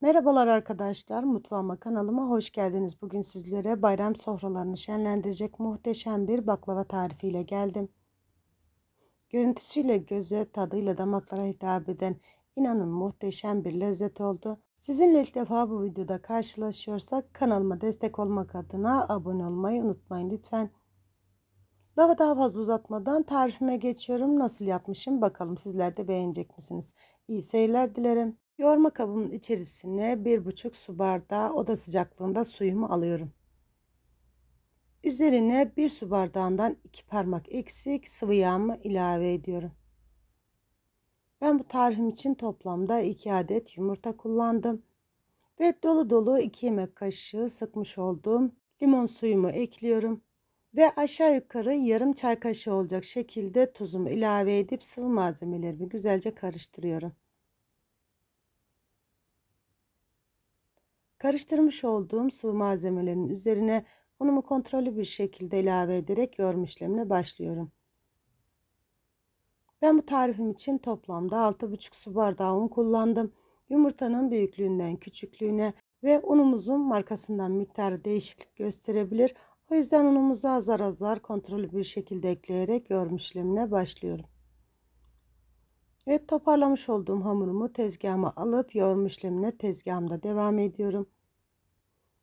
Merhabalar arkadaşlar, mutfağıma kanalıma hoş geldiniz. Bugün sizlere bayram sofralarını şenlendirecek muhteşem bir baklava tarifiyle geldim. Görüntüsüyle göze, tadıyla damaklara hitap eden inanın muhteşem bir lezzet oldu. Sizinle ilk defa bu videoda karşılaşıyorsak kanalıma destek olmak adına abone olmayı unutmayın lütfen. Lafı daha fazla uzatmadan tarifime geçiyorum. Nasıl yapmışım bakalım sizler de beğenecek misiniz? İyi seyirler dilerim. Yoğurma kabımın içerisine 1,5 su bardağı oda sıcaklığında suyumu alıyorum. Üzerine 1 su bardağından 2 parmak eksik sıvı yağımı ilave ediyorum. Ben bu tarifim için toplamda 2 adet yumurta kullandım. Ve dolu dolu 2 yemek kaşığı sıkmış olduğum limon suyumu ekliyorum. Ve aşağı yukarı yarım çay kaşığı olacak şekilde tuzumu ilave edip sıvı malzemelerimi güzelce karıştırıyorum. Karıştırmış olduğum sıvı malzemelerin üzerine unumu kontrollü bir şekilde ilave ederek yoğurma işlemine başlıyorum. Ben bu tarifim için toplamda 6,5 su bardağı un kullandım. Yumurtanın büyüklüğünden küçüklüğüne ve unumuzun markasından miktarı değişiklik gösterebilir. O yüzden unumuzu azar azar kontrollü bir şekilde ekleyerek yoğurma işlemine başlıyorum. Evet, toparlamış olduğum hamurumu tezgahıma alıp yoğurma işlemine tezgahımda devam ediyorum.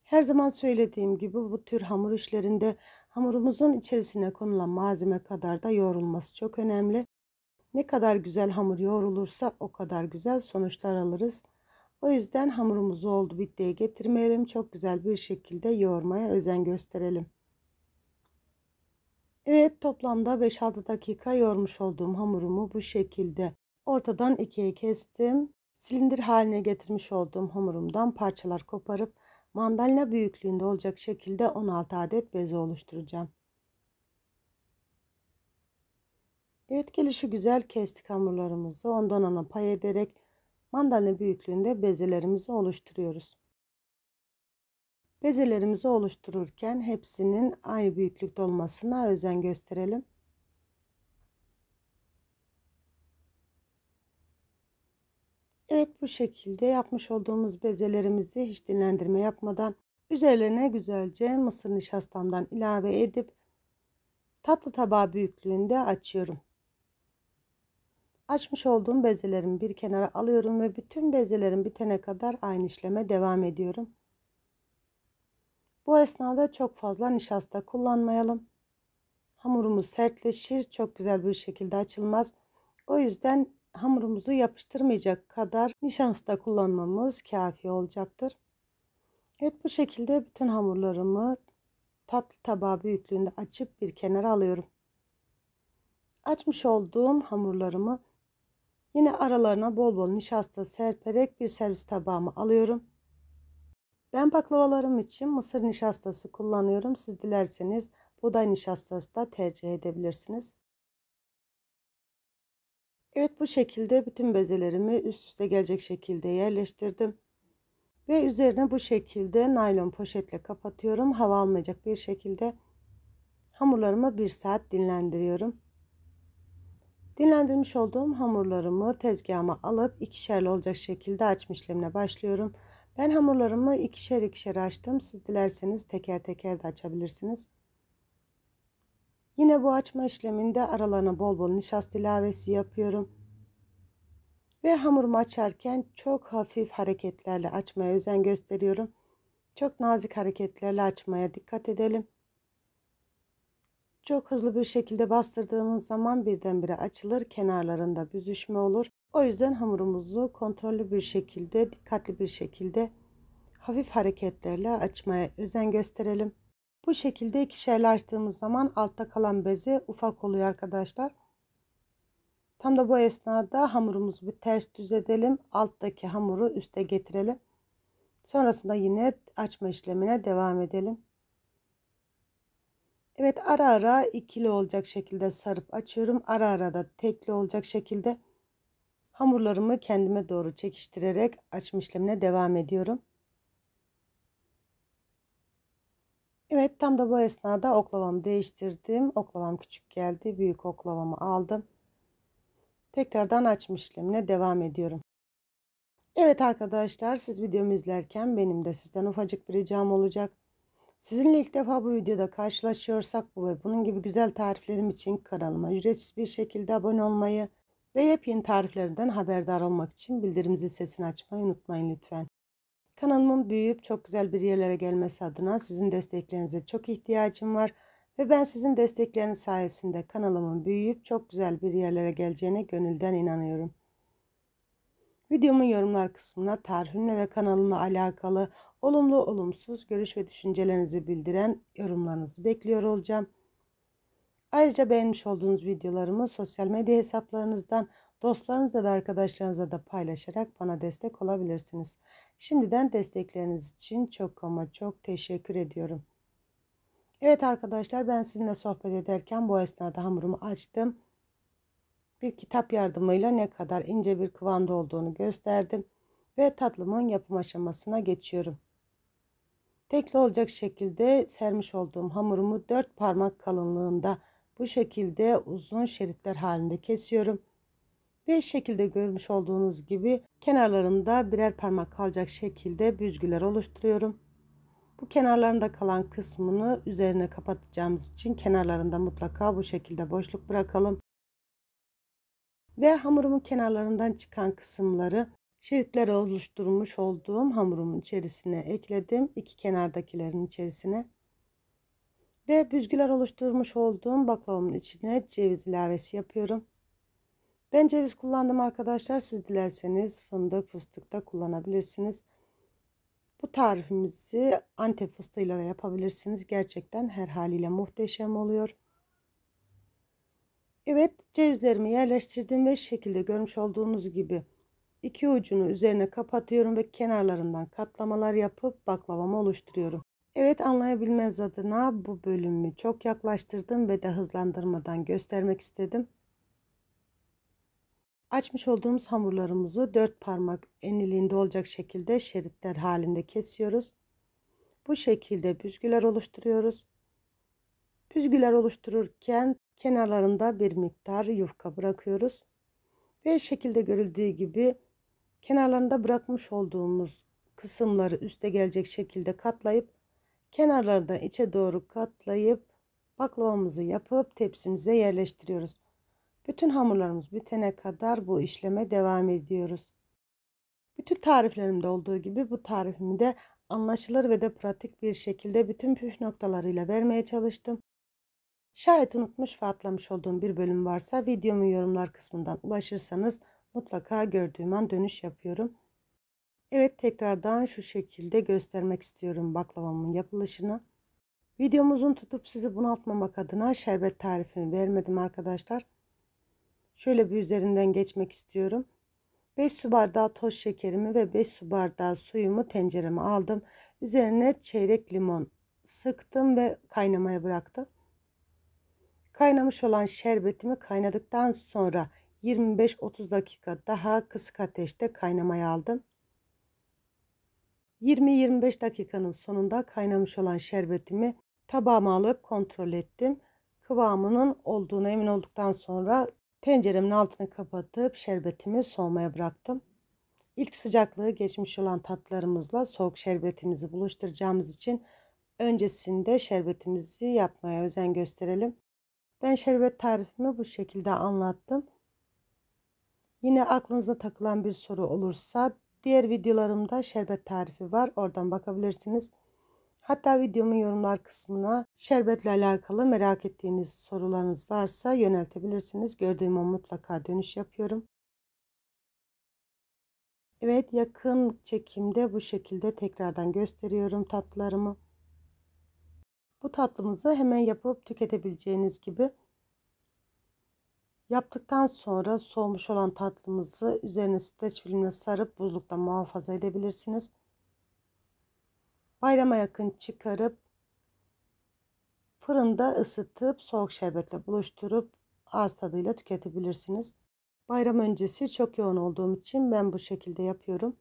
Her zaman söylediğim gibi bu tür hamur işlerinde hamurumuzun içerisine konulan malzeme kadar da yoğrulması çok önemli. Ne kadar güzel hamur yoğrulursa o kadar güzel sonuçlar alırız. O yüzden hamurumuzu oldu bittiye getirmeyelim. Çok güzel bir şekilde yoğurmaya özen gösterelim. Evet, toplamda 5-6 dakika yoğurmuş olduğum hamurumu bu şekilde ortadan ikiye kestim. Silindir haline getirmiş olduğum hamurumdan parçalar koparıp mandalina büyüklüğünde olacak şekilde 16 adet beze oluşturacağım. Evet, gelişi güzel kestik hamurlarımızı ondan ona pay ederek mandalina büyüklüğünde bezelerimizi oluşturuyoruz. Bezelerimizi oluştururken hepsinin aynı büyüklükte olmasına özen gösterelim. Evet, bu şekilde yapmış olduğumuz bezelerimizi hiç dinlendirme yapmadan üzerlerine güzelce mısır nişastamdan ilave edip tatlı tabağı büyüklüğünde açıyorum. Açmış olduğum bezelerimi bir kenara alıyorum ve bütün bezelerim bitene kadar aynı işleme devam ediyorum. Bu esnada çok fazla nişasta kullanmayalım. Hamurumuz sertleşir, çok güzel bir şekilde açılmaz. O yüzden hamurumuzu yapıştırmayacak kadar nişasta kullanmamız kafi olacaktır. Evet, bu şekilde bütün hamurlarımı tatlı tabağı büyüklüğünde açıp bir kenara alıyorum. Açmış olduğum hamurlarımı yine aralarına bol bol nişasta serperek bir servis tabağıma alıyorum. Ben baklavalarım için mısır nişastası kullanıyorum. Siz dilerseniz buğday nişastası da tercih edebilirsiniz. Evet, bu şekilde bütün bezelerimi üst üste gelecek şekilde yerleştirdim. Ve üzerine bu şekilde naylon poşetle kapatıyorum. Hava almayacak bir şekilde hamurlarımı 1 saat dinlendiriyorum. Dinlendirmiş olduğum hamurlarımı tezgahıma alıp ikişerli olacak şekilde açma işlemine başlıyorum. Ben hamurlarımı ikişer ikişer açtım. Siz dilerseniz teker teker de açabilirsiniz. Yine bu açma işleminde aralarına bol bol nişasta ilavesi yapıyorum. Ve hamurumu açarken çok hafif hareketlerle açmaya özen gösteriyorum. Çok nazik hareketlerle açmaya dikkat edelim. Çok hızlı bir şekilde bastırdığımız zaman birdenbire açılır, kenarlarında büzüşme olur. O yüzden hamurumuzu kontrollü bir şekilde, dikkatli bir şekilde hafif hareketlerle açmaya özen gösterelim. Bu şekilde ikişerli açtığımız zaman altta kalan beze ufak oluyor arkadaşlar. Tam da bu esnada hamurumuzu bir ters düz edelim. Alttaki hamuru üste getirelim. Sonrasında yine açma işlemine devam edelim. Evet, ara ara ikili olacak şekilde sarıp açıyorum. Ara ara da tekli olacak şekilde hamurlarımı kendime doğru çekiştirerek açma işlemine devam ediyorum. Evet, tam da bu esnada oklavamı değiştirdim. Oklavam küçük geldi. Büyük oklavamı aldım. Tekrardan açma işlemine devam ediyorum. Evet arkadaşlar, siz videomu izlerken benim de sizden ufacık bir ricam olacak. Sizinle ilk defa bu videoda karşılaşıyorsak bu ve bunun gibi güzel tariflerim için kanalıma ücretsiz bir şekilde abone olmayı ve yepyeni tariflerimden haberdar olmak için bildirim zil sesini açmayı unutmayın lütfen. Kanalımın büyüyüp çok güzel bir yerlere gelmesi adına sizin desteklerinize çok ihtiyacım var ve ben sizin destekleriniz sayesinde kanalımın büyüyüp çok güzel bir yerlere geleceğine gönülden inanıyorum. Videomun yorumlar kısmına tarifimle ve kanalımla alakalı olumlu olumsuz görüş ve düşüncelerinizi bildiren yorumlarınızı bekliyor olacağım. Ayrıca beğenmiş olduğunuz videolarımı sosyal medya hesaplarınızdan dostlarınızla ve arkadaşlarınızla da paylaşarak bana destek olabilirsiniz. Şimdiden destekleriniz için çok ama çok teşekkür ediyorum. Evet arkadaşlar, ben sizinle sohbet ederken bu esnada hamurumu açtım. Bir kitap yardımıyla ne kadar ince bir kıvamda olduğunu gösterdim ve tatlımın yapım aşamasına geçiyorum. Tekli olacak şekilde sermiş olduğum hamurumu 4 parmak kalınlığında bu şekilde uzun şeritler halinde kesiyorum. Ve şekilde görmüş olduğunuz gibi kenarlarında birer parmak kalacak şekilde büzgüler oluşturuyorum. Bu kenarlarında kalan kısmını üzerine kapatacağımız için kenarlarında mutlaka bu şekilde boşluk bırakalım. Ve hamurumun kenarlarından çıkan kısımları şeritler oluşturmuş olduğum hamurumun içerisine ekledim. İki kenardakilerin içerisine. Ve büzgüler oluşturmuş olduğum baklavamın içine ceviz ilavesi yapıyorum. Ben ceviz kullandım arkadaşlar. Siz dilerseniz fındık, fıstık da kullanabilirsiniz. Bu tarifimizi Antep fıstığıyla da yapabilirsiniz. Gerçekten her haliyle muhteşem oluyor. Evet, cevizlerimi yerleştirdim ve şekilde görmüş olduğunuz gibi iki ucunu üzerine kapatıyorum ve kenarlarından katlamalar yapıp baklavamı oluşturuyorum. Evet, anlayabilmeniz adına bu bölümü çok yaklaştırdım ve de hızlandırmadan göstermek istedim. Açmış olduğumuz hamurlarımızı 4 parmak enliliğinde olacak şekilde şeritler halinde kesiyoruz. Bu şekilde büzgüler oluşturuyoruz. Büzgüler oluştururken kenarlarında bir miktar yufka bırakıyoruz. Ve şekilde görüldüğü gibi kenarlarında bırakmış olduğumuz kısımları üste gelecek şekilde katlayıp kenarlardan içe doğru katlayıp baklavamızı yapıp tepsimize yerleştiriyoruz. Bütün hamurlarımız bitene kadar bu işleme devam ediyoruz. Bütün tariflerimde olduğu gibi bu tarifimi de anlaşılır ve de pratik bir şekilde bütün püf noktalarıyla vermeye çalıştım. Şayet unutmuş ve atlamış olduğum bir bölüm varsa videomun yorumlar kısmından ulaşırsanız mutlaka gördüğüm an dönüş yapıyorum. Evet, tekrardan şu şekilde göstermek istiyorum baklavamın yapılışını. Videomuzun tutup sizi bunaltmamak adına şerbet tarifini vermedim arkadaşlar. Şöyle bir üzerinden geçmek istiyorum. 5 su bardağı toz şekerimi ve 5 su bardağı suyumu tencereme aldım. Üzerine çeyrek limon sıktım ve kaynamaya bıraktım. Kaynamış olan şerbetimi kaynadıktan sonra 25-30 dakika daha kısık ateşte kaynamaya aldım. 20-25 dakikanın sonunda kaynamış olan şerbetimi tabağıma alıp kontrol ettim. Kıvamının olduğuna emin olduktan sonra tenceremin altını kapatıp şerbetimi soğumaya bıraktım. İlk sıcaklığı geçmiş olan tatlarımızla soğuk şerbetimizi buluşturacağımız için öncesinde şerbetimizi yapmaya özen gösterelim. Ben şerbet tarifimi bu şekilde anlattım. Yine aklınıza takılan bir soru olursa diğer videolarımda şerbet tarifi var. Oradan bakabilirsiniz. Hatta videomun yorumlar kısmına şerbetle alakalı merak ettiğiniz sorularınız varsa yöneltebilirsiniz. Gördüğüm an mutlaka dönüş yapıyorum. Evet, yakın çekimde bu şekilde tekrardan gösteriyorum tatlılarımı. Bu tatlımızı hemen yapıp tüketebileceğiniz gibi. Yaptıktan sonra soğumuş olan tatlımızı üzerine streç filmle sarıp buzlukta muhafaza edebilirsiniz. Bayrama yakın çıkarıp fırında ısıtıp soğuk şerbetle buluşturup ağız tadıyla tüketebilirsiniz. Bayram öncesi çok yoğun olduğum için ben bu şekilde yapıyorum.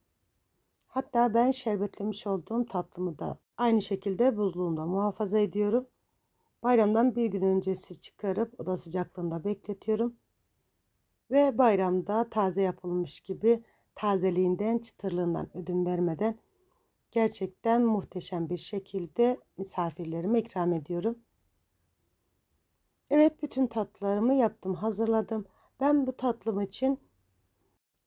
Hatta ben şerbetlemiş olduğum tatlımı da aynı şekilde buzluğumda muhafaza ediyorum. Bayramdan bir gün öncesi çıkarıp oda sıcaklığında bekletiyorum. Ve bayramda taze yapılmış gibi tazeliğinden, çıtırlığından ödün vermeden gerçekten muhteşem bir şekilde misafirlerime ikram ediyorum. Evet, bütün tatlılarımı yaptım, hazırladım. Ben bu tatlım için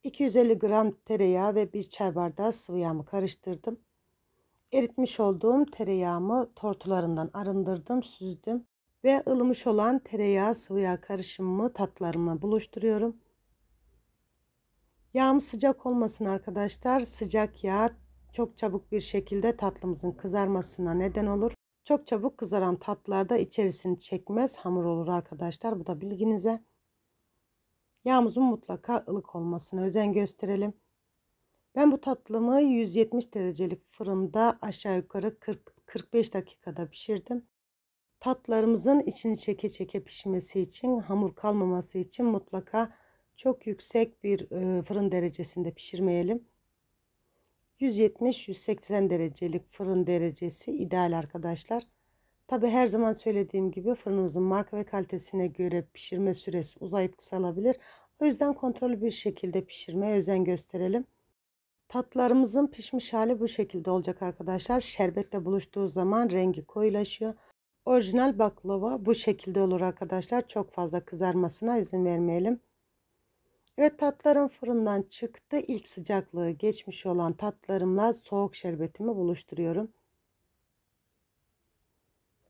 250 gram tereyağı ve 1 çay bardağı sıvı yağımı karıştırdım. Eritmiş olduğum tereyağımı tortularından arındırdım, süzdüm ve ılımış olan tereyağı sıvı yağ karışımımı tatlılarıma buluşturuyorum. Yağım sıcak olmasın arkadaşlar. Sıcak yağ çok çabuk bir şekilde tatlımızın kızarmasına neden olur. Çok çabuk kızaran tatlılarda içerisini çekmez, hamur olur arkadaşlar. Bu da bilginize. Yağımızın mutlaka ılık olmasına özen gösterelim. Ben bu tatlımı 170 derecelik fırında aşağı yukarı 40-45 dakikada pişirdim. Tatlılarımızın içini çeke çeke pişmesi için, hamur kalmaması için mutlaka çok yüksek bir fırın derecesinde pişirmeyelim. 170-180 derecelik fırın derecesi ideal arkadaşlar. Tabi her zaman söylediğim gibi fırınımızın marka ve kalitesine göre pişirme süresi uzayıp kısalabilir. O yüzden kontrollü bir şekilde pişirmeye özen gösterelim. Tatlılarımızın pişmiş hali bu şekilde olacak arkadaşlar. Şerbetle buluştuğu zaman rengi koyulaşıyor. Orijinal baklava bu şekilde olur arkadaşlar. Çok fazla kızarmasına izin vermeyelim. Evet, tatlılarım fırından çıktı. İlk sıcaklığı geçmiş olan tatlılarımla soğuk şerbetimi buluşturuyorum.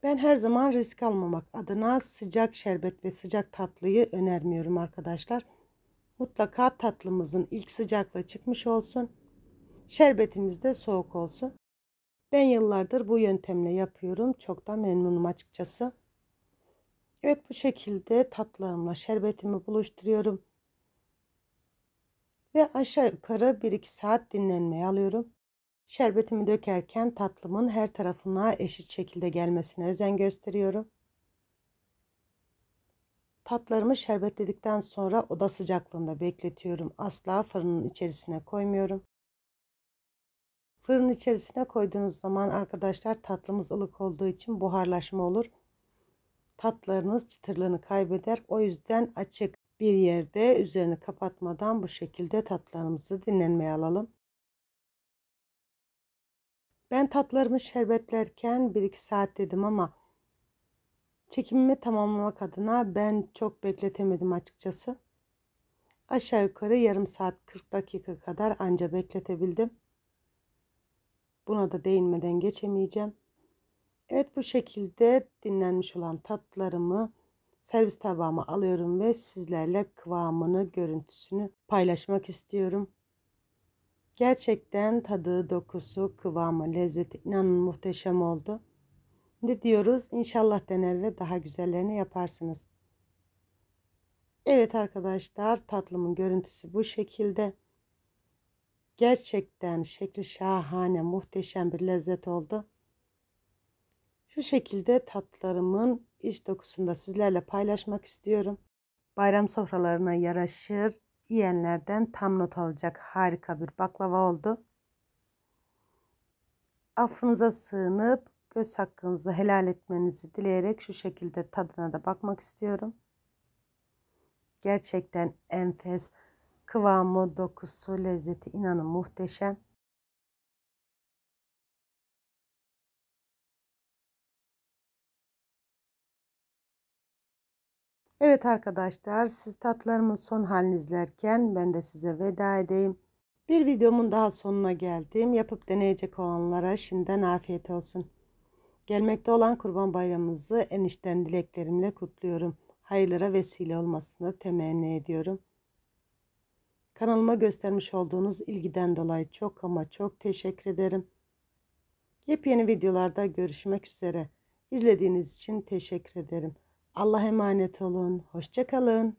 Ben her zaman risk almamak adına sıcak şerbet ve sıcak tatlıyı önermiyorum arkadaşlar. Mutlaka tatlımızın ilk sıcaklığı çıkmış olsun. Şerbetimiz de soğuk olsun. Ben yıllardır bu yöntemle yapıyorum. Çok da memnunum açıkçası. Evet, bu şekilde tatlılarımla şerbetimi buluşturuyorum. Ve aşağı yukarı 1-2 saat dinlenmeye alıyorum. Şerbetimi dökerken tatlımın her tarafına eşit şekilde gelmesine özen gösteriyorum. Tatlarımı şerbetledikten sonra oda sıcaklığında bekletiyorum. Asla fırının içerisine koymuyorum. Fırının içerisine koyduğunuz zaman arkadaşlar tatlımız ılık olduğu için buharlaşma olur. Tatlarınız çıtırlığını kaybeder. O yüzden açık bir yerde üzerini kapatmadan bu şekilde tatlarımızı dinlenmeye alalım. Ben tatlarımı şerbetlerken 1-2 saat dedim ama çekimimi tamamlamak adına ben çok bekletemedim açıkçası. Aşağı yukarı yarım saat 40 dakika kadar anca bekletebildim. Buna da değinmeden geçemeyeceğim. Evet, bu şekilde dinlenmiş olan tatlılarımı servis tabağıma alıyorum ve sizlerle kıvamını, görüntüsünü paylaşmak istiyorum. Gerçekten tadı, dokusu, kıvamı, lezzeti inanın muhteşem oldu. Ne diyoruz? İnşallah dener ve daha güzellerini yaparsınız. Evet arkadaşlar, tatlımın görüntüsü bu şekilde. Gerçekten şekli şahane, muhteşem bir lezzet oldu. Şu şekilde tatlılarımın iç dokusunu da sizlerle paylaşmak istiyorum. Bayram sofralarına yaraşır, yiyenlerden tam not alacak harika bir baklava oldu. Affınıza sığınıp göz hakkınızı helal etmenizi dileyerek şu şekilde tadına da bakmak istiyorum. Gerçekten enfes, kıvamı, dokusu, lezzeti inanın muhteşem. Evet arkadaşlar, siz tatlarımın son halini izlerken ben de size veda edeyim. Bir videomun daha sonuna geldim. Yapıp deneyecek olanlara şimdiden afiyet olsun. Gelmekte olan Kurban Bayramımızı en içten dileklerimle kutluyorum. Hayırlara vesile olmasını temenni ediyorum. Kanalıma göstermiş olduğunuz ilgiden dolayı çok ama çok teşekkür ederim. Yepyeni videolarda görüşmek üzere. İzlediğiniz için teşekkür ederim. Allah'a emanet olun. Hoşça kalın.